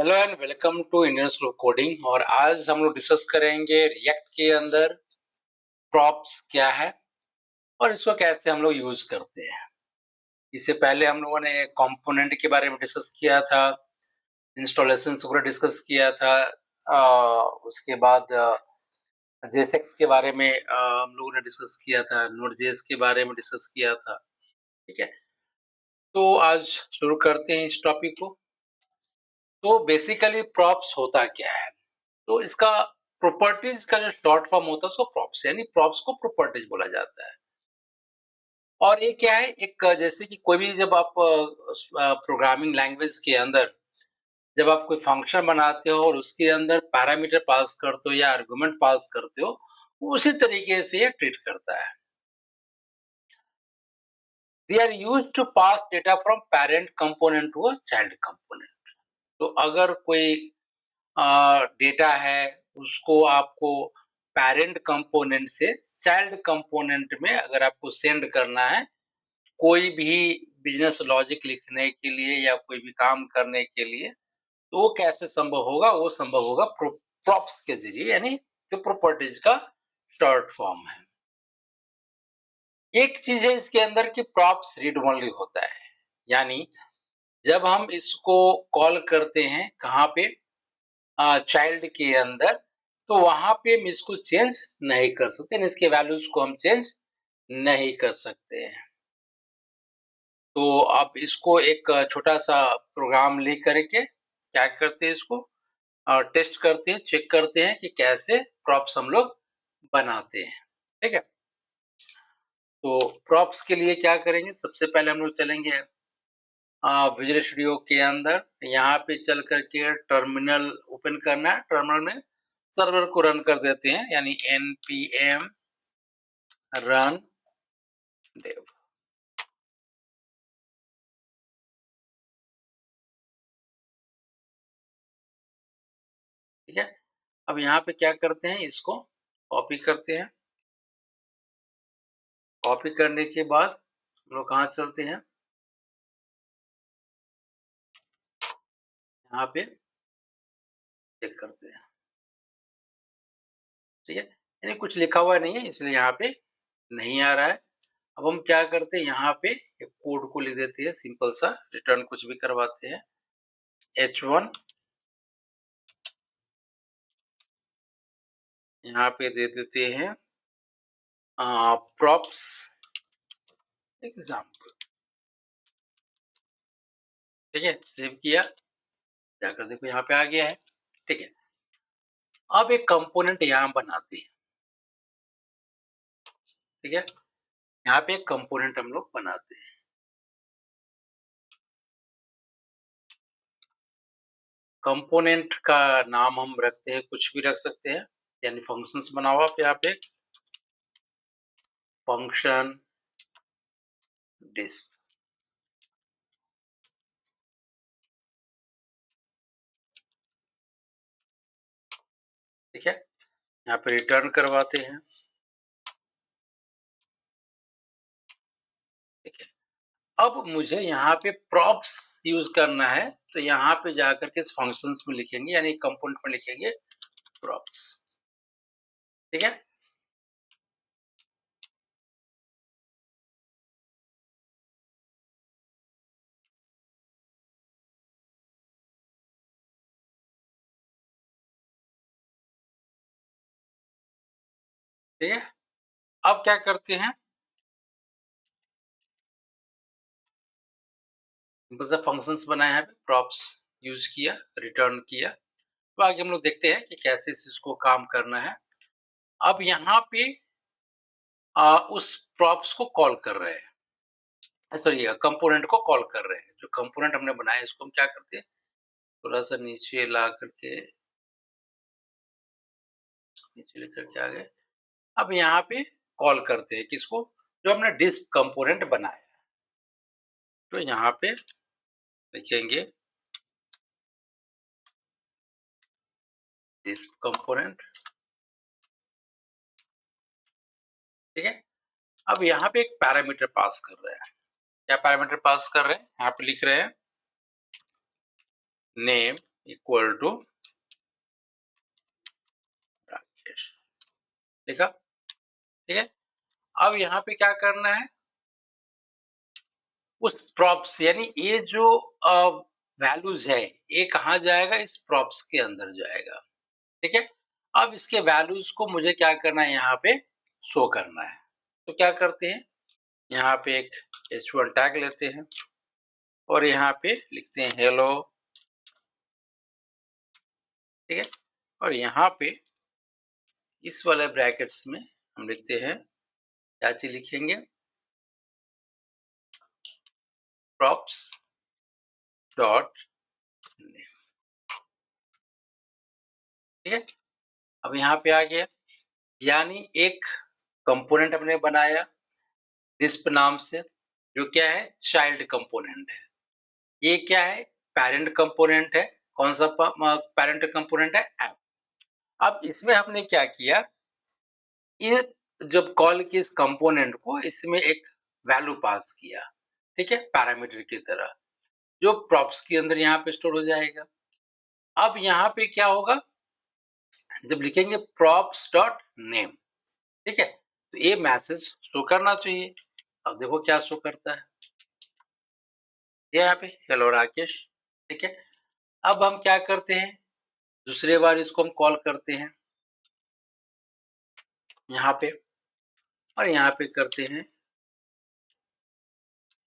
Hello and welcome to Indian school of coding. और आज हम लोग डिस्कस करेंगे रिएक्ट के अंदर प्रॉप्स क्या है और इसको कैसे हम लोग यूज करते हैं। इससे पहले हम लोगों ने कंपोनेंट के बारे में डिस्कस किया था, इंस्टॉलेशन वगैरह डिस्कस किया था। उसके बाद जेएसएक्स के बारे में हम लोगों ने डिस्कस किया था, नोड जेएस के बारे में डिस्कस किया था। ठीक है, तो आज शुरू करते हैं इस टॉपिक को। तो बेसिकली प्रॉप्स होता क्या है? तो इसका प्रॉपर्टीज का जो शॉर्ट फॉर्म होता है उसको प्रॉप्स, यानी प्रॉप्स को प्रॉपर्टीज बोला जाता है। और ये क्या है, एक जैसे कि कोई भी जब आप प्रोग्रामिंग लैंग्वेज के अंदर जब आप कोई फंक्शन बनाते हो और उसके अंदर पैरामीटर पास करते हो या आर्गुमेंट पास करते हो, उसी तरीके से ये ट्रीट करता है। They are used to pass data from parent component to child component. तो अगर कोई डेटा है उसको आपको पेरेंट कंपोनेंट से चाइल्ड कंपोनेंट में अगर आपको सेंड करना है, कोई भी बिजनेस लॉजिक लिखने के लिए या कोई भी काम करने के लिए, तो वो कैसे संभव होगा? वो संभव होगा प्रॉप्स के जरिए, यानी जो प्रॉपर्टीज का शॉर्ट फॉर्म है। एक चीज है इसके अंदर कि प्रॉप्स रीड ओनली होता है, यानी जब हम इसको कॉल करते हैं कहाँ पे, चाइल्ड के अंदर, तो वहां पे हम इसको चेंज नहीं कर सकते, इसके वैल्यूज को हम चेंज नहीं कर सकते हैं। तो अब इसको एक छोटा सा प्रोग्राम लिख करके क्या करते हैं, इसको टेस्ट करते हैं, चेक करते हैं कि कैसे प्रॉप्स हम लोग बनाते हैं। ठीक है, तो प्रॉप्स के लिए क्या करेंगे, सबसे पहले हम लोग चलेंगे विजुअल स्टूडियो के अंदर, यहाँ पे चल करके टर्मिनल ओपन करना है। टर्मिनल में सर्वर को रन कर देते हैं, यानी npm run dev। ठीक है, अब यहाँ पे क्या करते हैं, इसको कॉपी करते हैं। कॉपी करने के बाद हम लोग कहाँ चलते हैं, यहाँ पे चेक करते हैं। ठीक है, यानी कुछ लिखा हुआ नहीं है इसलिए यहाँ पे नहीं आ रहा है। अब हम क्या करते हैं, यहाँ पे एक कोड को लिख देते हैं, सिंपल सा रिटर्न कुछ भी करवाते हैं, h1 यहाँ पे दे देते हैं प्रॉप्स एग्जाम्पल। ठीक है, सेव किया, जाकर देखो यहाँ पे आ गया है। ठीक है, अब एक कंपोनेंट यहाँ बनाते हैं। ठीक है, यहाँ पे एक कंपोनेंट हम लोग बनाते हैं। कंपोनेंट का नाम हम रखते हैं, कुछ भी रख सकते हैं, यानी फंक्शंस बना हुआ यहाँ पे, फंक्शन डिस्प। ठीक है, यहाँ पे रिटर्न करवाते हैं। ठीक है, अब मुझे यहाँ पे प्रॉप्स यूज करना है, तो यहाँ पे जाकर के इस फंक्शंस में लिखेंगे, यानी कंपोनेंट में लिखेंगे प्रॉप्स। ठीक है, ठीक है, अब क्या करते हैं, फंक्शंस बनाए हैं, प्रॉप्स यूज किया, रिटर्न किया। तो आगे हम लोग देखते हैं कि कैसे इस चीज को काम करना है। अब यहाँ पे उस प्रॉप्स को कॉल कर रहे हैं, सॉरी कंपोनेंट को कॉल कर रहे हैं। जो कंपोनेंट हमने बनाया इसको हम क्या करते हैं, थोड़ा सा नीचे ला करके, नीचे लेकर के आ गए। अब यहाँ पे कॉल करते हैं किसको, जो हमने डिस्प कंपोनेंट बनाया है। तो यहाँ पे लिखेंगे डिस्प कंपोनेंट। ठीक है, अब यहाँ पे एक पैरामीटर पास कर रहे हैं। क्या पैरामीटर पास कर रहे हैं, यहाँ पे लिख रहे हैं नेम इक्वल टू राकेश, देखा, ठीक है। अब यहाँ पे क्या करना है, उस प्रॉप्स यानी ये जो वैल्यूज है ये कहाँ जाएगा, इस प्रॉप्स के अंदर जाएगा, ठीक है। अब इसके वैल्यूज को मुझे क्या करना है, यहाँ पे शो करना है। तो क्या करते हैं, यहाँ पे एक h1 टैग लेते हैं और यहाँ पे लिखते हैं हेलो, ठीक है। और यहाँ पे इस वाले ब्रैकेट्स में हम लिखते हैं, क्या चीज लिखेंगे, props डॉट नेम, ठीक है। अब यहाँ पे आ गया, यानी एक कंपोनेंट हमने बनाया डिस्प नाम से, जो क्या है, चाइल्ड कंपोनेंट है। ये क्या है, पेरेंट कंपोनेंट है। कौन सा पेरेंट कंपोनेंट है, ऐप। अब इसमें हमने क्या किया, ये जब कॉल किया इस कंपोनेंट को, इसमें एक वैल्यू पास किया, ठीक है, पैरामीटर की तरह, जो प्रॉप्स के अंदर यहाँ पे स्टोर हो जाएगा। अब यहाँ पे क्या होगा, जब लिखेंगे प्रॉप्स डॉट नेम, ठीक है, तो ये मैसेज शो करना चाहिए। अब देखो क्या शो करता है, ये यहाँ पे हेलो राकेश, ठीक है। अब हम क्या करते हैं, दूसरे बार इसको हम कॉल करते हैं यहाँ पे, और यहाँ पे करते हैं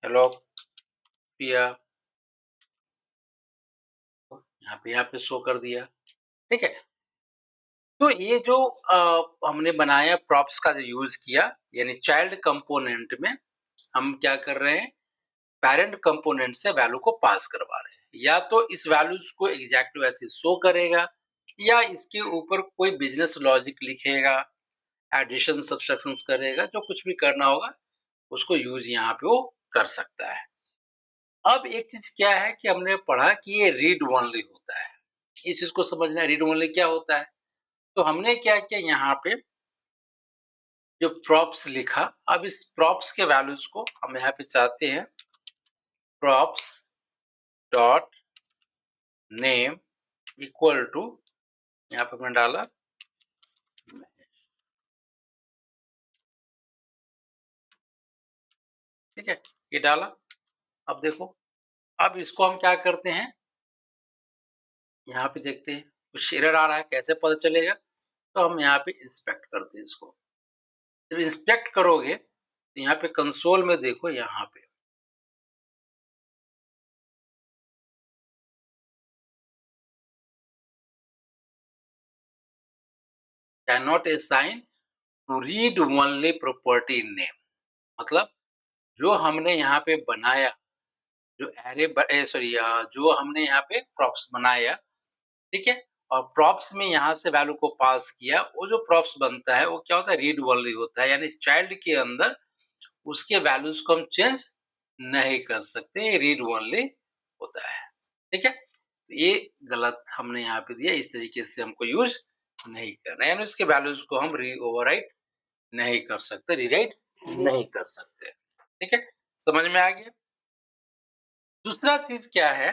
हेलो प्रिया, यहाँ पे शो कर दिया, ठीक है। तो ये जो हमने बनाया प्रॉप्स का जो यूज किया, यानी चाइल्ड कंपोनेंट में हम क्या कर रहे हैं, पेरेंट कंपोनेंट से वैल्यू को पास करवा रहे हैं। या तो इस वैल्यूज को एग्जैक्ट वैसे शो करेगा, या इसके ऊपर कोई बिजनेस लॉजिक लिखेगा, एडिशन सब्सट्रैक्शंस करेगा, जो कुछ भी करना होगा उसको यूज यहाँ पे वो कर सकता है। अब एक चीज क्या है कि हमने पढ़ा कि ये रीड ओनली होता है, इस चीज को समझना है, रीड ओनली क्या होता है। तो हमने क्या किया, यहाँ पे जो प्रॉप्स लिखा, अब इस प्रॉप्स के वैल्यूज को हम यहाँ पे चाहते हैं props dot name equal to, यहाँ पे मैंने डाला, ठीक है, ये डाला। अब देखो, अब इसको हम क्या करते हैं, यहाँ पे देखते हैं कुछ एरर आ रहा है, कैसे पता चलेगा, तो हम यहाँ पे इंस्पेक्ट करते हैं इसको। जब इंस्पेक्ट करोगे तो यहाँ पे कंसोल में देखो, यहाँ पे can not assign to read only property name, मतलब जो हमने यहाँ पे बनाया, जो एरे सॉरी जो हमने यहाँ पे प्रॉप्स बनाया, ठीक है, और प्रॉप्स में यहाँ से वैल्यू को पास किया, वो जो प्रॉप्स बनता है वो क्या होता है, रीड ओनली होता है, यानी चाइल्ड के अंदर उसके वैल्यूज को हम चेंज नहीं कर सकते, ये रीड ओनली होता है, ठीक है। तो ये गलत हमने यहाँ पे दिया, इस तरीके से हमको यूज नहीं करना, यानी उसके वैल्यूज को हम री ओवरराइट नहीं कर सकते, रीराइट नहीं कर सकते, ठीक है, समझ में आ गया। दूसरा चीज क्या है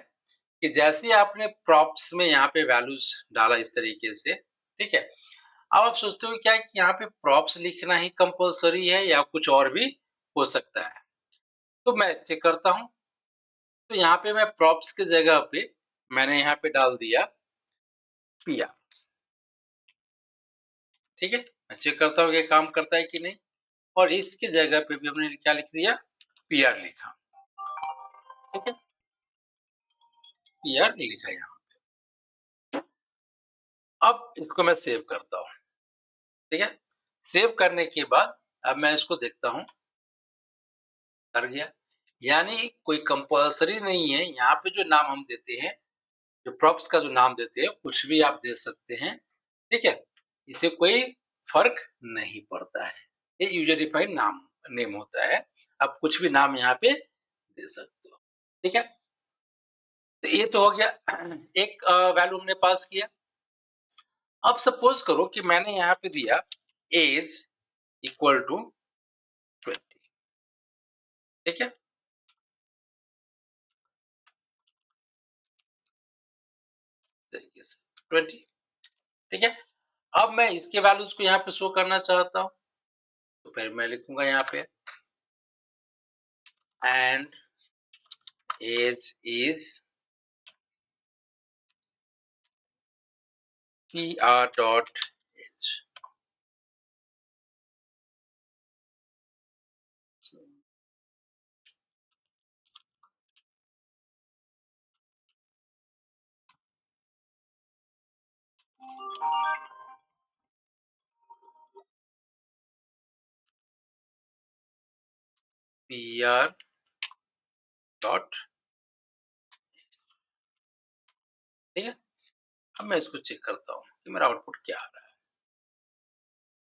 कि जैसे आपने प्रॉप्स में यहाँ पे वैल्यूज डाला इस तरीके से, ठीक है, अब आप सोचते हो क्या कि यहाँ पे प्रॉप्स लिखना ही कंपलसरी है या कुछ और भी हो सकता है। तो मैं चेक करता हूँ, तो यहाँ पे मैं प्रॉप्स की जगह पे मैंने यहाँ पे डाल दिया पिया, ठीक है। मैं चेक करता हूँ कि काम करता है कि नहीं, और इसकी जगह पे भी हमने क्या लिख दिया, पीआर लिखा, ठीक है, पीआर लिखा यहाँ। अब इसको मैं सेव करता हूँ, ठीक है। सेव करने के बाद अब मैं इसको देखता हूँ, कर गया, यानी कोई कंपल्सरी नहीं है, यहाँ पे जो नाम हम देते हैं, जो प्रॉप्स का जो नाम देते हैं, कुछ भी आप दे सकते हैं, ठीक है, इसे कोई फर्क नहीं पड़ता है, ये यूजर डिफाइंड नाम नेम होता है, आप कुछ भी नाम यहाँ पे दे सकते हो, ठीक है। तो ये तो हो गया, एक वैल्यू हमने पास किया। अब सपोज करो कि मैंने यहाँ पे दिया एज इक्वल टू 20, ठीक है। तरीके से 20। ठीक है, अब मैं इसके वैल्यूज को यहाँ पे शो करना चाहता हूँ, तो फिर मैं लिखूंगा यहाँ पे and age is pr.age। pr., ठीक है। अब मैं इसको चेक करता हूँ कि मेरा आउटपुट क्या आ रहा है।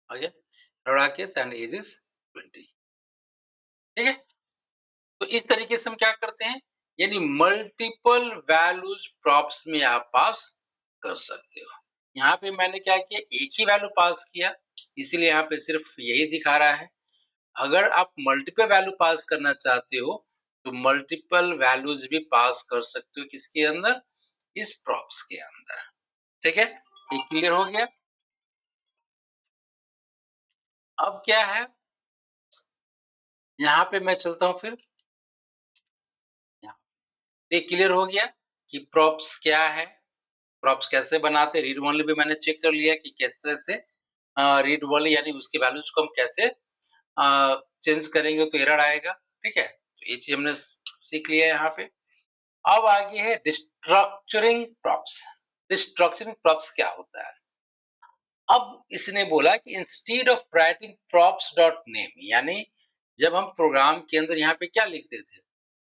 आगे राकेश एंड एज इज 20। ठीक है, तो इस तरीके से हम क्या करते हैं, यानी मल्टीपल वैल्यूज प्रॉप्स में आप पास कर सकते हो। यहाँ पे मैंने क्या किया, एक ही वैल्यू पास किया, इसीलिए यहाँ पे सिर्फ यही दिखा रहा है। अगर आप मल्टीपल वैल्यू पास करना चाहते हो तो मल्टीपल वैल्यूज भी पास कर सकते हो, किसके अंदर, इस प्रॉप्स के अंदर। ठीक है, ये क्लियर हो गया। अब क्या है, यहाँ पे मैं चलता हूँ फिर, ये क्लियर हो गया कि प्रॉप्स क्या है, प्रॉप्स कैसे बनाते, रीड ओनली भी मैंने चेक कर लिया कि किस तरह से रीड ओनली यानी उसके वैल्यूज को हम कैसे चेंज करेंगे तो एरर आएगा। ठीक है, तो ये चीज हमने सीख लिया है यहाँ पे। अब आगे है डिस्ट्रक्चरिंग प्रॉप्स। डिस्ट्रक्चरिंग प्रॉप्स क्या होता है, अब इसने बोला कि instead of writing props dot name, यानी जब हम प्रोग्राम के अंदर यहाँ पे क्या लिखते थे,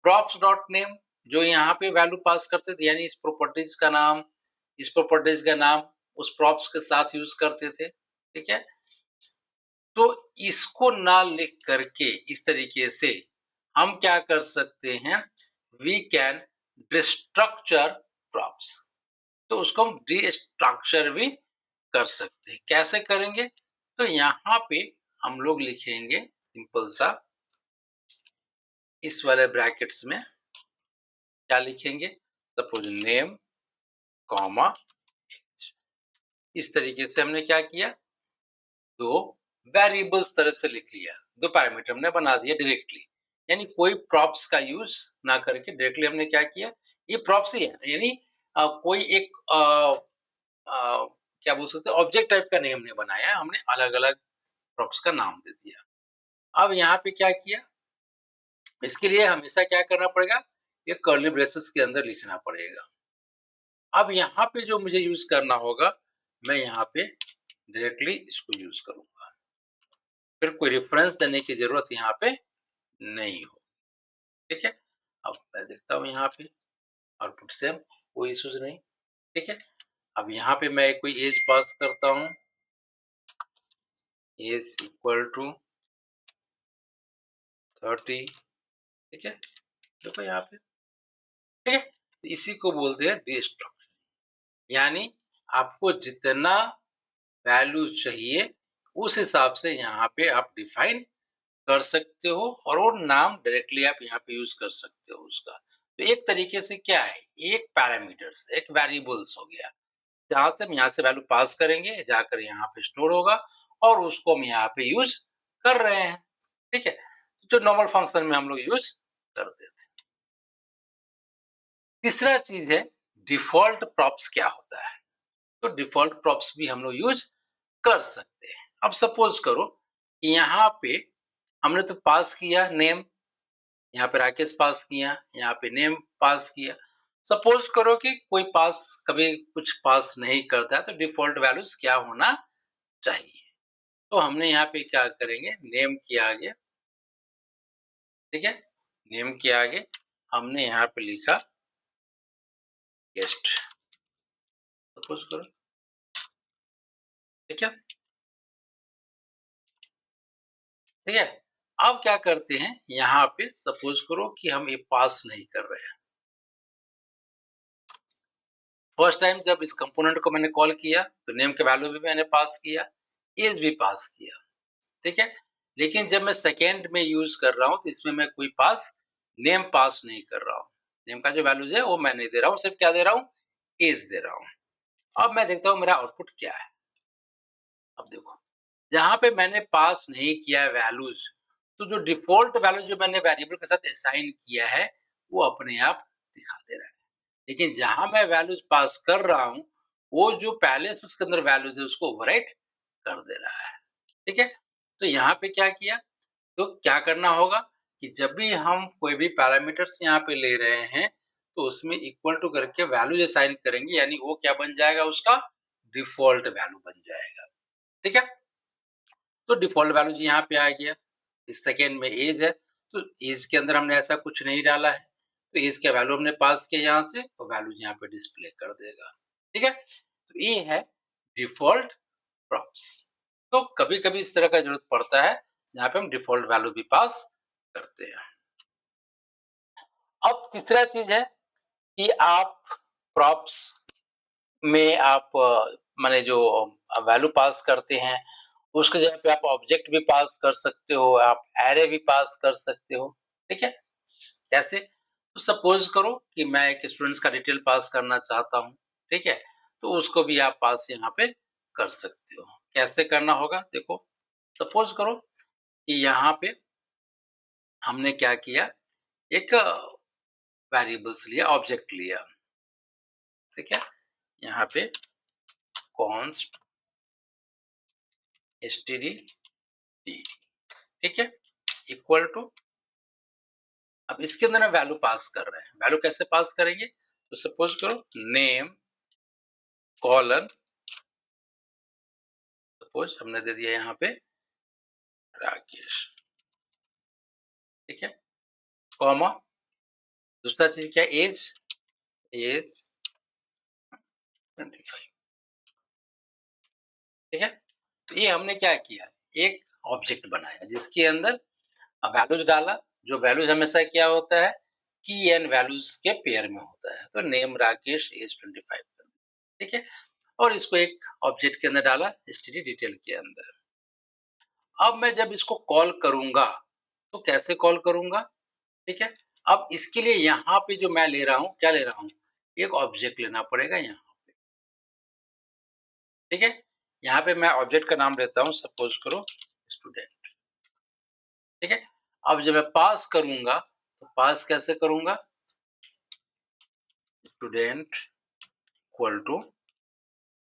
प्रॉप्स डॉट नेम, जो यहाँ पे वैल्यू पास करते थे, यानी इस प्रॉपर्टीज का नाम, इस प्रॉपर्टीज का नाम उस प्रॉप्स के साथ यूज करते थे। ठीक है, तो इसको ना लिख करके इस तरीके से हम क्या कर सकते हैं, वी कैन डिस्ट्रक्चर प्रॉप्स, तो उसको हम डिस्ट्रक्चर भी कर सकते हैं। कैसे करेंगे, तो यहाँ पे हम लोग लिखेंगे सिंपल सा, इस वाले ब्रैकेट्स में क्या लिखेंगे, सपोज नेम कॉमा, इस तरीके से हमने क्या किया, दो वेरिएबल्स तरह से लिख लिया, दो पैरामीटर हमने बना दिया डायरेक्टली, यानी कोई प्रॉप्स का यूज ना करके डायरेक्टली हमने क्या किया, ये प्रॉप्स ही है, यानी कोई एक क्या बोल सकते हैं ऑब्जेक्ट टाइप का नहीं हमने बनाया, हमने अलग अलग प्रॉप्स का नाम दे दिया। अब यहाँ पे क्या किया, इसके लिए हमेशा क्या करना पड़ेगा, ये कर्ली ब्रेसेस के अंदर लिखना पड़ेगा। अब यहाँ पे जो मुझे यूज करना होगा, मैं यहाँ पे डायरेक्टली इसको यूज करूंगा, फिर कोई रेफरेंस देने की जरूरत यहाँ पे नहीं हो। ठीक है, अब मैं देखता हूँ यहाँ पे आउटपुट सेम, कोई इश्यूज नहीं। ठीक है, अब यहाँ पे मैं कोई एज पास करता हूँ, एज इक्वल टू 30। ठीक है, देखो यहाँ पे, ठीक है, तो इसी को बोलते हैं डिस्ट्रक्शन, यानी आपको जितना वैल्यू चाहिए उस हिसाब से यहाँ पे आप डिफाइन कर सकते हो, और वो नाम डायरेक्टली आप यहाँ पे यूज कर सकते हो उसका। तो एक तरीके से क्या है, एक पैरामीटर्स, एक वेरिएबल्स हो गया, जहां से हम यहाँ से वैल्यू पास करेंगे, जाकर यहाँ पे स्टोर होगा और उसको हम यहाँ पे यूज कर रहे हैं। ठीक है, जो नॉर्मल फंक्शन में हम लोग यूज करते थे। तीसरा चीज है डिफॉल्ट प्रॉप्स क्या होता है, तो डिफॉल्ट प्रॉप्स भी हम लोग यूज कर सकते हैं। अब सपोज करो कि यहाँ पे हमने तो पास किया नेम, यहाँ पे राकेश पास किया, यहाँ पे नेम पास किया। सपोज करो कि कोई पास कभी कुछ पास नहीं करता है, तो डिफॉल्ट वैल्यूज क्या होना चाहिए, तो हमने यहाँ पे क्या करेंगे, नेम के आगे, ठीक है, नेम के आगे हमने यहाँ पे लिखा गेस्ट, सपोज करो। ठीक है, ठीक है, अब क्या करते हैं, यहाँ पे सपोज करो कि हम ये पास नहीं कर रहे हैं। फर्स्ट टाइम जब इस कंपोनेंट को मैंने कॉल किया तो नेम के वैल्यू भी मैंने पास किया, एज भी पास किया। ठीक है, लेकिन जब मैं सेकेंड में यूज कर रहा हूं तो इसमें मैं कोई पास नेम पास नहीं कर रहा हूं, नेम का जो वैल्यूज है वो मैं नहीं दे रहा हूं, सिर्फ क्या दे रहा हूं, एज दे रहा हूं। अब मैं देखता हूँ मेरा आउटपुट क्या है। अब देखो, जहाँ पे मैंने पास नहीं किया है वैल्यूज़, तो जो डिफ़ॉल्ट वैल्यू जो मैंने वेरिएबल के साथ असाइन किया है, वो अपने आप दिखा दे रहा है। लेकिन जहाँ मैं वैल्यूज़ पास कर रहा हूँ, वो जो पहले से उसके अंदर वैल्यूज़ है उसको ओवरराइट कर दे रहा है। ठीक है? तो यहाँ पे क्या किया, तो क्या करना होगा कि जब भी हम कोई भी पैरामीटर्स यहाँ पे ले रहे हैं, तो उसमें इक्वल टू करके वैल्यूज़ असाइन करेंगे, यानी वो क्या बन जाएगा, उसका डिफ़ॉल्ट वैल्यू बन जाएगा। ठीक है? तो डिफ़ॉल्ट वैल्यू जी यहाँ पे आ गया। इस सेकंड में ऐज है, तो ऐज के अंदर हमने ऐसा कुछ नहीं डाला है, तो ऐज का वैल्यू हमने पास किया यहाँ से, तो वैल्यू यहाँ पे डिस्प्ले कर देगा। ठीक है? तो ये है डिफ़ॉल्ट प्रॉप्स। तो कभी-कभी इस तरह का ज़रूरत पड़ता है, जहाँ पे हम डिफ़ॉल्ट वैल्यू भी पास करते हैं। अब तीसरा चीज़ है कि आप प्रॉप्स में आप माने जो वैल्यू पास करते हैं, उसकी जगह पे आप ऑब्जेक्ट भी पास कर सकते हो, आप एरे भी पास कर सकते हो, ठीक है? कैसे? तो सपोज़ करो कि मैं एक स्टूडेंट्स का डिटेल पास करना चाहता हूँ, ठीक है? तो उसको भी आप पास यहाँ पे कर सकते हो। कैसे करना होगा? देखो, सपोज़ करो कि यहाँ पे हमने क्या किया, एक वेरिएबल्स लिया, ऑब्जेक्ट लिया, ठीक है? यहाँ पे कॉन्स्ट std ठीक है? इक्वल टू, अब इसके अंदर हम वैल्यू पास कर रहे हैं। वैल्यू कैसे पास करेंगे? तो सपोज करो नेम कॉलन, सपोज हमने दे दिया यहाँ पे राकेश, ठीक है? कॉमा, दूसरा चीज क्या, एज, एज 25, ठीक है? तो ये हमने क्या किया, एक ऑब्जेक्ट बनाया जिसके अंदर वैल्यूज डाला। जो वैल्यूज हमेशा क्या होता है, की एंड वैल्यूज के पेयर में होता है। तो नेम राकेश एज 25, ठीक है? और इसको एक ऑब्जेक्ट के अंदर डाला, std डिटेल के अंदर। अब मैं जब इसको कॉल करूंगा, तो कैसे कॉल करूंगा, ठीक है? अब इसके लिए यहाँ पे जो मैं ले रहा हूँ, क्या ले रहा हूँ, एक ऑब्जेक्ट लेना पड़ेगा यहाँ पे, ठीक है? यहाँ पे मैं ऑब्जेक्ट का नाम लेता हूँ, सपोज करो स्टूडेंट, ठीक है? अब जब मैं पास करूंगा, तो पास कैसे करूंगा, स्टूडेंट इक्वल टू,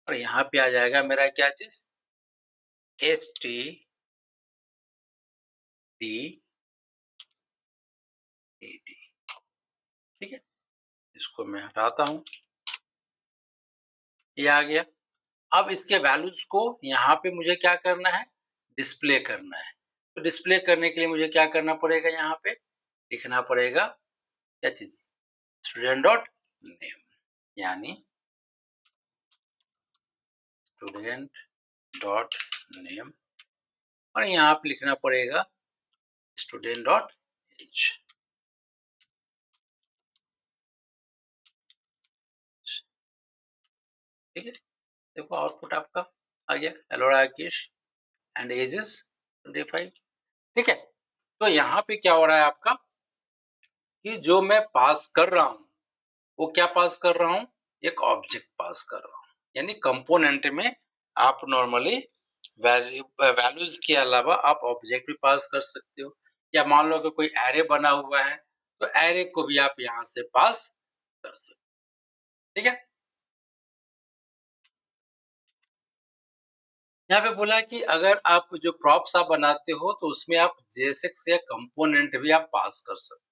और यहाँ पे आ जाएगा मेरा क्या चीज, std ठीक है? इसको मैं हटाता हूँ, ये आ गया। अब इसके वैल्यूज को यहाँ पे मुझे क्या करना है, डिस्प्ले करना है। तो डिस्प्ले करने के लिए मुझे क्या करना पड़ेगा, यहाँ पे लिखना पड़ेगा क्या चीज, स्टूडेंट डॉट नेम, यानी स्टूडेंट डॉट नेम, और यहाँ पे लिखना पड़ेगा स्टूडेंट डॉट एज, ठीक है? देखो आउटपुट आपका आ गया, hello Rakesh and age is 25, ठीक है? तो यहाँ पे क्या हो रहा है आपका, कि जो मैं पास कर रहा हूँ, वो क्या पास कर रहा हूँ, एक ऑब्जेक्ट पास कर रहा हूँ। यानी कंपोनेंट में आप नॉर्मली वैल्यूज के अलावा आप ऑब्जेक्ट भी पास कर सकते हो, या मान लो कि कोई एरे बना हुआ है, तो एरे को भी आप यहाँ से पास कर सकते हो, ठीक है? यहाँ पे बोला कि अगर आप जो प्रॉप्स आप बनाते हो, तो उसमें आप जेएसएक्स या कंपोनेंट भी आप पास कर सकते हो।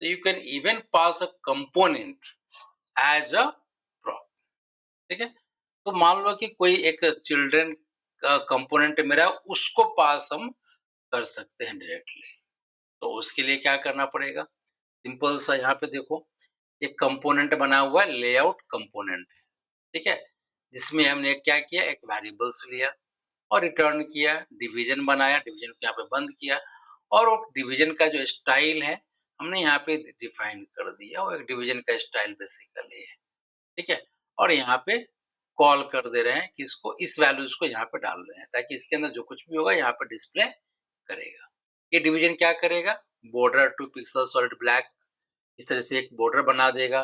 तो you can even pass a component as a prop, ठीक है? तो मान लो कि कोई एक चिल्ड्रन का कंपोनेंट मेरा, उसको पास हम कर सकते हैं डायरेक्टली। तो उसके लिए क्या करना पड़ेगा, सिंपल सा यहाँ पे देखो, एक कंपोनेंट बना हुआ है, लेआउट कंपोनेंट है, ठीक है? जिसमें हमने क्या किया, एक वेरिएबल्स लिया और रिटर्न किया, डिवीजन बनाया, डिवीजन को यहाँ पे बंद किया, और वो डिवीजन का जो स्टाइल है हमने यहाँ पे डिफाइन कर दिया, वो एक डिवीजन का स्टाइल बेसिकली है, ठीक है? और यहाँ पे कॉल कर दे रहे हैं कि इसको, इस वैल्यूज को यहाँ पे डाल रहे हैं, ताकि इसके अंदर जो कुछ भी होगा यहाँ पे डिस्प्ले करेगा। ये डिवीजन क्या करेगा, बॉर्डर 2 पिक्सल सॉलिड ब्लैक, इस तरह से एक बॉर्डर बना देगा,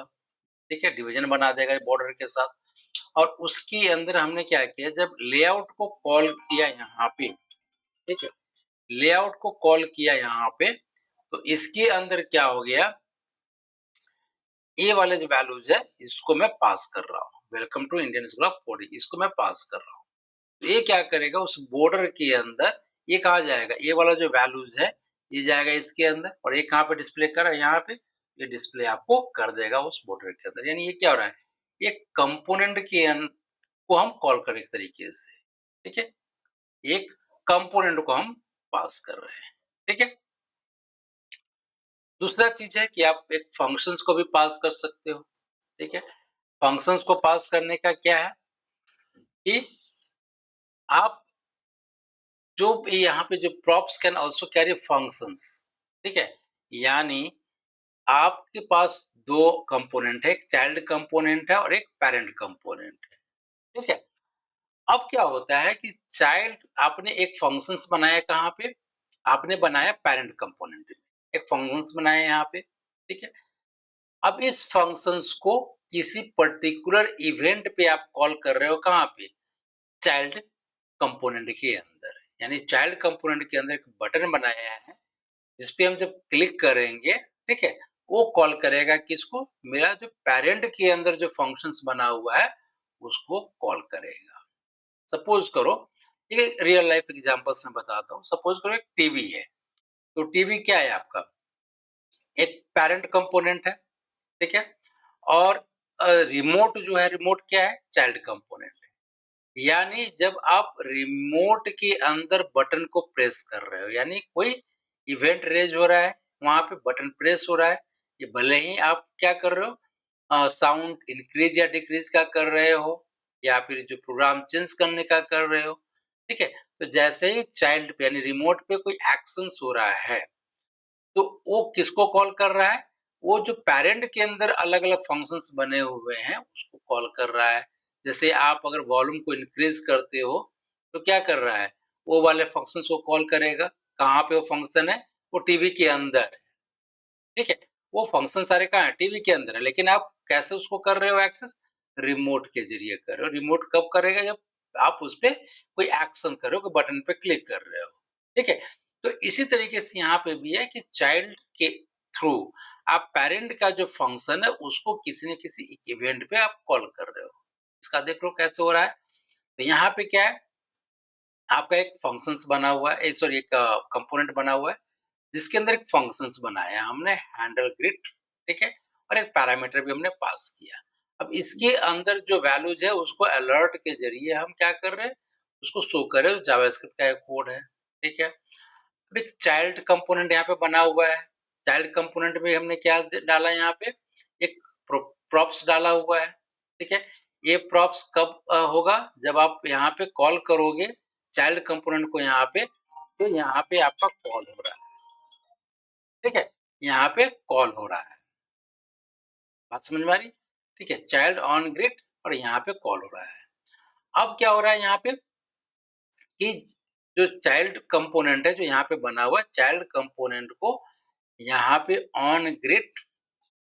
ठीक है? डिवीजन बना देगा बॉर्डर के साथ। और उसके अंदर हमने क्या किया, जब लेआउट को कॉल किया यहाँ पे, ठीक है, लेआउट को कॉल किया यहाँ पे, तो इसके अंदर क्या हो गया, ये वाले जो वैल्यूज है इसको मैं पास कर रहा हूँ, welcome to Indian school of coding, इसको मैं पास कर रहा हूँ। तो ये क्या करेगा, उस बॉर्डर के अंदर ये कहा जाएगा, ये वाला जो वैल्यूज है ये जाएगा इसके अंदर, और ये कहाँ पे डिस्प्ले कर रहा है, यहाँ पे ये डिस्प्ले आपको कर देगा उस बॉर्डर के अंदर। यानी ये क्या हो रहा है, ये कंपोनेंट के को हम कॉल करें एक तरीके से, ठीक है, एक कंपोनेंट को हम पास कर रहे हैं, ठीक है। दूसरा चीज है कि आप एक फंक्शंस को भी पास कर सकते हो, ठीक है। फंक्शंस को पास करने का क्या है कि आप जो यहाँ पे जो props can also carry functions, ठीक है, यानी आपके पास दो कंपोनेंट है, एक चाइल्ड कंपोनेंट है और एक पेरेंट कंपोनेंट है, ठीक है। अब क्या होता है कि चाइल्ड आपने एक फंक्शंस बनाया, कहाँ पे आपने बनाया, पेरेंट कंपोनेंट में एक फंक्शंस बनाया यहाँ पे, ठीक है। अब इस फंक्शंस को किसी पर्टिकुलर इवेंट पे आप कॉल कर रहे हो, कहाँ पे, चाइल्ड कंपोनेंट के अंदर। यानी चाइल्ड कंपोनेंट के अंदर एक बटन बनाया है जिसपे हम जब क्लिक करेंगे, ठीक है, वो कॉल करेगा किसको, मेरा जो पेरेंट के अंदर जो फंक्शंस बना हुआ है उसको कॉल करेगा। सपोज करो, ये रियल लाइफ एग्जांपल्स में बताता हूँ। सपोज करो एक टीवी है, तो टीवी क्या है आपका, एक पेरेंट कंपोनेंट है, ठीक है, और रिमोट जो है, रिमोट क्या है, चाइल्ड कंपोनेंट है। यानी जब आप रिमोट के अंदर बटन को प्रेस कर रहे हो, यानी कोई इवेंट रेज हो रहा है, वहां पे बटन प्रेस हो रहा है, ये भले ही आप क्या कर रहे हो, साउंड इंक्रीज या डिक्रीज का कर रहे हो, या फिर जो प्रोग्राम चेंज करने का कर रहे हो, ठीक है। तो जैसे ही चाइल्ड पे यानी रिमोट पे कोई एक्शन हो रहा है, तो वो किसको कॉल कर रहा है, वो जो पेरेंट के अंदर अलग अलग फंक्शंस बने हुए हैं उसको कॉल कर रहा है। जैसे आप अगर वॉल्यूम को इंक्रीज करते हो तो क्या कर रहा है, वो वाले फंक्शंस को कॉल करेगा। कहाँ पे वो फंक्शन है, वो टीवी के अंदर है, ठीक है। वो फंक्शन सारे कहाँ है, टीवी के अंदर है, लेकिन आप कैसे उसको कर रहे हो एक्सेस, रिमोट के जरिए कर रहे हो। रिमोट कब करेगा, जब आप उस पर कोई एक्शन कर रहे हो, बटन पे क्लिक कर रहे हो, ठीक है। तो इसी तरीके से यहाँ पे भी है कि चाइल्ड के थ्रू आप पेरेंट का जो फंक्शन है उसको किसी न किसी इवेंट पे आप कॉल कर रहे हो। इसका देख लो कैसे हो रहा है। तो यहाँ पे क्या है, आपका एक फंक्शंस बना हुआ है, सॉरी एक कंपोनेंट बना हुआ है जिसके अंदर एक फंक्शंस बनाया है हमने, हैंडल ग्रिड, ठीक है, और एक पैरामीटर भी हमने पास किया। अब इसके अंदर जो वैल्यूज है उसको अलर्ट के जरिए हम क्या कर रहे हैं, उसको शो कर रहे हैं। जावास्क्रिप्ट का एक कोड है, ठीक है। अब एक चाइल्ड कंपोनेंट यहाँ पे बना हुआ है। चाइल्ड कंपोनेंट में हमने क्या डाला, यहाँ पे एक प्रॉप्स डाला हुआ है, ठीक है। ये प्रॉप्स कब होगा, जब आप यहाँ पे कॉल करोगे चाइल्ड कंपोनेंट को यहाँ पे, तो यहाँ पे आपका कॉल हो रहा है, ठीक है, यहाँ पे कॉल हो रहा है। बात समझ में आ रही, ठीक है, चाइल्ड ऑन ग्रिड और यहाँ पे कॉल हो रहा है। अब क्या हो रहा है यहाँ पे कि जो चाइल्ड कंपोनेंट है जो यहाँ पे बना हुआ है, चाइल्ड कंपोनेंट को यहाँ पे ऑन ग्रिड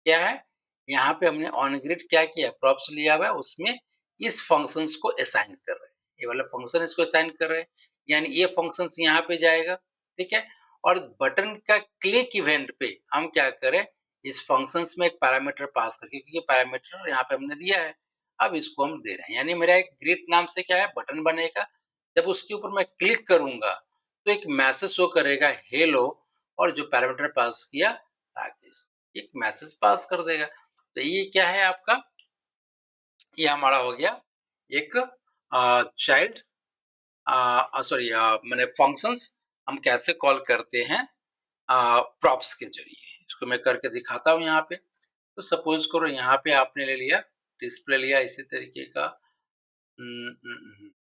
क्या है, यहाँ पे हमने ऑन ग्रिड क्या किया, प्रॉप्स लिया हुआ है, उसमें इस फंक्शंस को असाइन कर रहे हैं। ये वाला फंक्शन इसको असाइन कर रहे हैं, यानी ये फंक्शंस यहाँ पे जाएगा, ठीक है। और बटन का क्लिक इवेंट पे हम क्या करें, इस फंक्शंस में एक पैरामीटर पास करके, क्योंकि पैरामीटर यहाँ पे हमने दिया है, अब इसको हम दे रहे हैं। यानी मेरा एक ग्रिड नाम से क्या है, बटन बनेगा। जब उसके ऊपर मैं क्लिक करूंगा तो एक मैसेज शो करेगा, हेलो, और जो पैरामीटर पास किया राकेश, एक मैसेज पास कर देगा। तो ये क्या है आपका, ये हमारा हो गया एक चाइल्ड, सॉरी मैंने फंक्शंस हम कैसे कॉल करते हैं प्रॉप्स के जरिए। इसको मैं करके दिखाता हूँ यहाँ पे। तो सपोज करो यहाँ पे आपने ले लिया, डिस्प्ले लिया इसी तरीके का।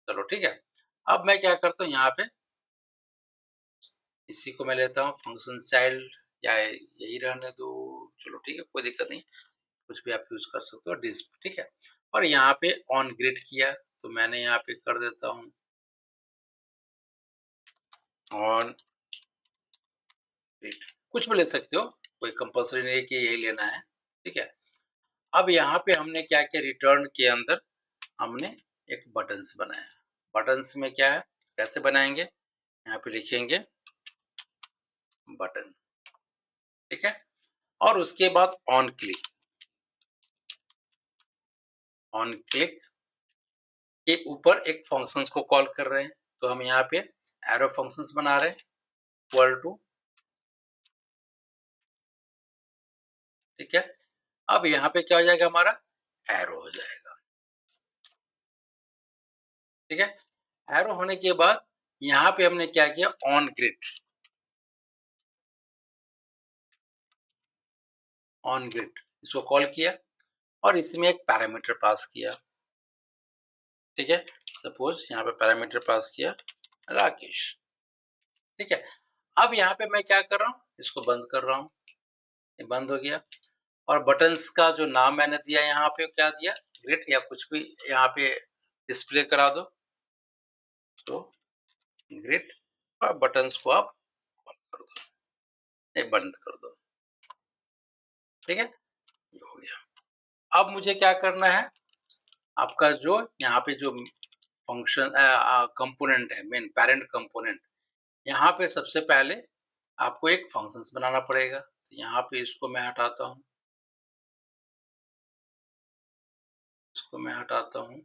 चलो ठीक है। अब मैं क्या करता हूँ, यहाँ पे इसी को मैं लेता हूँ फंक्शन चाइल्ड, या यही रहने दो, चलो ठीक है, कोई दिक्कत नहीं, कुछ भी आप यूज कर सकते हो, डिस्प्ले, ठीक है। और यहाँ पे ऑन ग्रिड किया, तो मैंने यहाँ पे कर देता हूँ ऑन ग्रिड, कुछ भी ले सकते हो, कोई कंपल्सरी नहीं है कि यही लेना है, ठीक है। अब यहाँ पे हमने क्या किया, रिटर्न के अंदर हमने एक बटन्स बनाया। बटन्स में क्या है, कैसे बनाएंगे, यहाँ पे लिखेंगे बटन, ठीक है। और उसके बाद ऑन क्लिक के ऊपर एक फंक्शंस को कॉल कर रहे हैं, तो हम यहाँ पे एरो फंक्शंस बना रहे हैं इक्वल टू, ठीक है। अब यहाँ पे क्या हो जाएगा, हमारा एरो हो जाएगा, ठीक है। एरो होने के बाद यहाँ पे हमने क्या किया, ऑन ग्रिड इसको कॉल किया और इसमें एक पैरामीटर पास किया, ठीक है। सपोज यहाँ पे पैरामीटर पास किया राकेश, ठीक है। अब यहाँ पे मैं क्या कर रहा हूँ, इसको बंद कर रहा हूँ, ये बंद हो गया। और बटन्स का जो नाम मैंने दिया यहाँ पे क्या दिया, ग्रिड या कुछ भी यहाँ पे डिस्प्ले करा दो, तो ग्रिड और बटन्स को आप बंद कर दो, ये बंद कर दो, ठीक है। ये हो गया। अब मुझे क्या करना है, आपका जो यहाँ पे जो फंक्शन कंपोनेंट है, मेन पेरेंट कंपोनेंट, यहाँ पे सबसे पहले आपको एक फंक्शंस बनाना पड़ेगा। तो यहाँ पे इसको मैं हटाता हूँ, इसको मैं हटाता हूँ,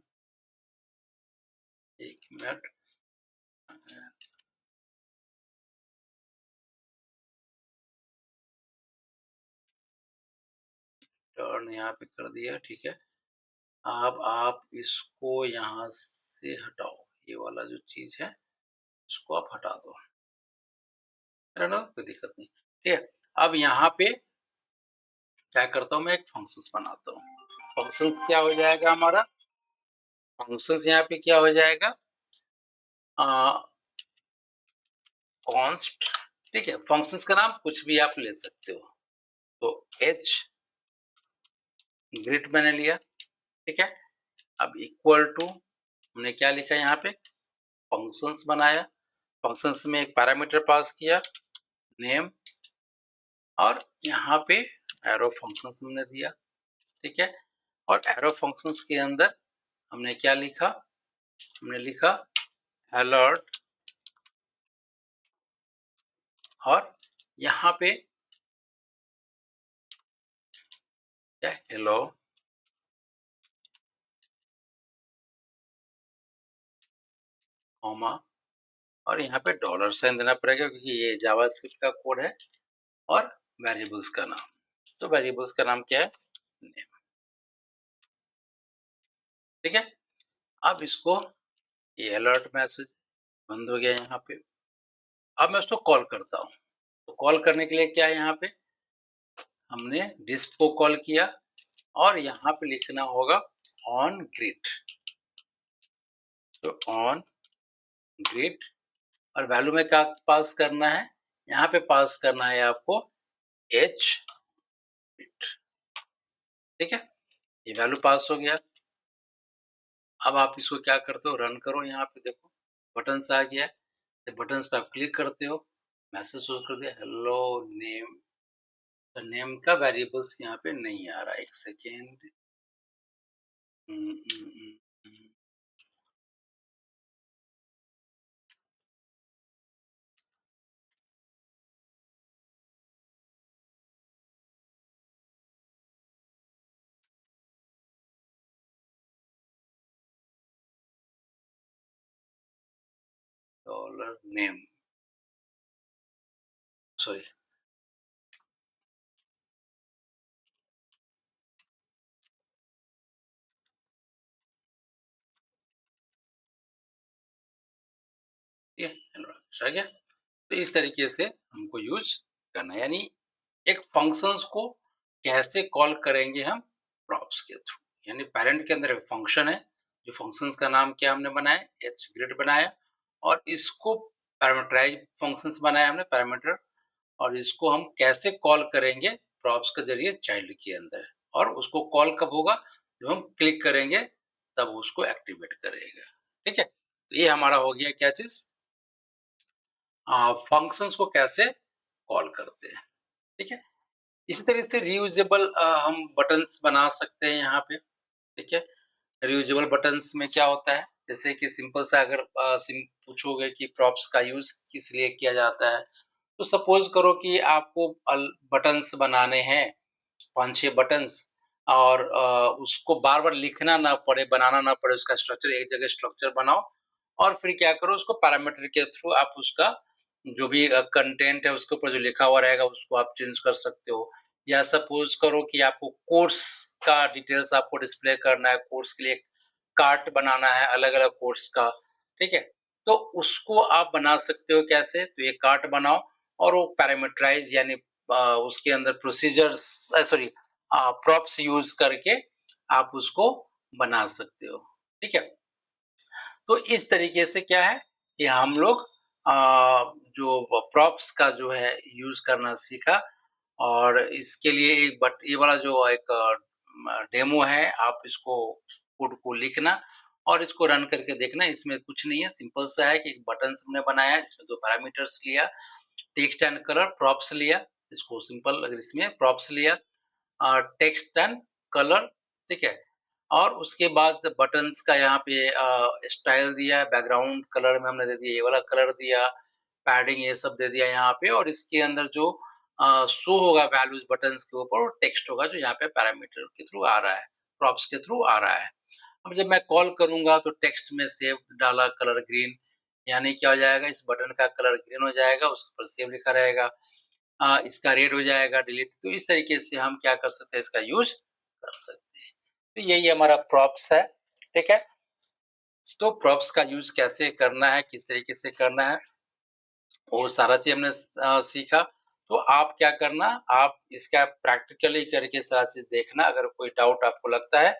एक मिनट, टर्न यहाँ पे कर दिया, ठीक है। अब आप इसको यहाँ से हटाओ, ये वाला जो चीज है इसको आप हटा दो, है ना, कोई दिक्कत नहीं, ठीक है। अब यहाँ पे क्या करता हूँ, मैं एक फंक्शंस बनाता हूँ। फंक्शंस क्या हो जाएगा हमारा, फंक्शंस यहाँ पे क्या हो जाएगा, कॉन्स्ट, ठीक है। फंक्शंस का नाम कुछ भी आप ले सकते हो, तो एच ग्रिड मैंने लिया, ठीक है। अब इक्वल टू हमने क्या लिखा यहाँ पे, फंक्शंस बनाया, फंक्शंस में एक पैरामीटर पास किया नेम, और यहाँ पे एरो फंक्शंस हमने दिया, ठीक है। और एरो फंक्शंस के अंदर हमने क्या लिखा, हमने लिखा अलर्ट, और यहाँ पे क्या, हेलो, कॉमा, और यहाँ पे डॉलर साइन देना पड़ेगा क्योंकि ये जावास्क्रिप्ट का कोड है, और वेरिएबल्स का नाम, तो वेरिएबल्स का नाम क्या है, नेम, ठीक है। अब इसको, ये अलर्ट मैसेज बंद हो गया यहाँ पे। अब मैं उसको कॉल करता हूँ, तो कॉल करने के लिए क्या है, यहाँ पे हमने डिस्प को कॉल किया और यहाँ पे लिखना होगा ऑन ग्रिड, तो ऑन ग्रिड, और वैल्यू में क्या पास करना है, यहाँ पे पास करना है आपको एच ग्रिड, ठीक है। ये वैल्यू पास हो गया। अब आप इसको क्या करते हो, रन करो, यहाँ पे देखो बटन्स आ गया है, बटन्स पे आप क्लिक करते हो, मैसेज शो कर दिया हेलो नेम, तो नेम का वेरिएबल्स यहाँ पे नहीं आ रहा है, एक सेकेंड, डॉलर नेम, सॉरी, ये आ गया। तो इस तरीके से हमको यूज करना है, यानी एक फंक्शंस को कैसे कॉल करेंगे हम प्रॉप्स के थ्रू, यानी पेरेंट के अंदर एक फंक्शन है, जो फंक्शंस का नाम क्या हमने बनाया, एच ग्रिड बनाया, और इसको पैरामीटराइज फंक्शंस बनाया हमने पैरामीटर, और इसको हम कैसे कॉल करेंगे प्रॉप्स के जरिए चाइल्ड के अंदर, और उसको कॉल कब होगा, जब हम क्लिक करेंगे तब उसको एक्टिवेट करेगा, ठीक है। तो ये हमारा हो गया क्या चीज, फंक्शंस को कैसे कॉल करते हैं, ठीक है। इसी तरह से रीयूजेबल हम बटन्स बना सकते हैं यहाँ पे, ठीक है। रियूजेबल बटन्स में क्या होता है, जैसे कि सिंपल सा अगर पूछोगे कि प्रॉप्स का यूज़ किस लिए किया जाता है, तो सपोज़ करो कि आपको बटन्स बनाने हैं 5-6 बटन्स और उसको बार-बार लिखना ना पड़े, बनाना ना पड़े उसका स्ट्रक्चर, एक जगह स्ट्रक्चर बनाओ और फिर क्या करो उसको पैरामीटर के थ्रू आप उसका जो भी कंटेंट है उसके ऊपर जो लिखा हुआ रहेगा उसको आप चेंज कर सकते हो। या सपोज़ करो कि आपको कोर्स का डिटेल्स आपको डिस्प्ले करना है, कोर्स के लिए कार्ट बनाना है अलग-अलग कोर्स का, ठीक है? तो उसको आप बना सकते हो कैसे? तो ये कार्ट बनाओ और वो पैरामीटराइज़ यानी उसके अंदर प्रोसीजर्स सॉरी प्रॉप्स यूज़ करके आप उसको बना सकते हो, ठीक है? तो इस तरीके से क्या है कि हम लोग जो प्रॉप्स का जो है यूज़ करना सीखा और इसके लिए एक बट ये वाला जो एक डेमो है आप इसको कोड को लिखना और इसको रन करके देखना। इसमें कुछ नहीं है, सिंपल सा है कि एक बटन्स हमने बनाया है जिसमें 2 पैरामीटर्स लिया, टेक्स्ट एंड कलर प्रॉप्स लिया, इसको सिंपल अगर इसमें प्रॉप्स लिया टेक्स्ट एंड कलर, ठीक है? और उसके बाद बटन्स का यहाँ पे स्टाइल दिया है, बैकग्राउंड कलर में हमने दे दिया ये वाला कलर दिया, पैडिंग ये सब दे दिया यहाँ पे और इसके अंदर जो शो होगा वैल्यूज़ बटन्स के ऊपर वो टेक्स्ट होगा जो यहाँ पे पैरामीटर के थ्रू आ रहा है, प्रॉप्स के थ्रू आ रहा है। अब जब मैं कॉल करूँगा तो टेक्स्ट में सेव डाला कलर ग्रीन, यानी क्या हो जाएगा इस बटन का कलर ग्रीन हो जाएगा, उसके ऊपर सेव लिखा रहेगा। इसका रेड हो जाएगा डिलीट, तो इस तरीके से हम क्या कर सकते हैं इसका यूज़ कर सकते हैं। तो यही हमारा प्रॉप्स है, ठीक है? तो प्रॉप्स का यूज़ कैसे करना है, किस तरीके से करना है, वो सारा चीज़ हमने सीखा। तो आप क्या करना, आप इसका प्रैक्टिकली करके सारा चीज़ देखना, अगर कोई डाउट आपको लगता है,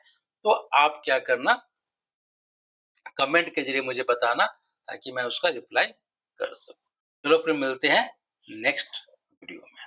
तो आप क्या करना, कमेंट के ज़रिए मुझे बताना ताकि मैं उसका रिप्लाई कर सकूँ। चलो फिर मिलते हैं नेक्स्ट वीडियो में।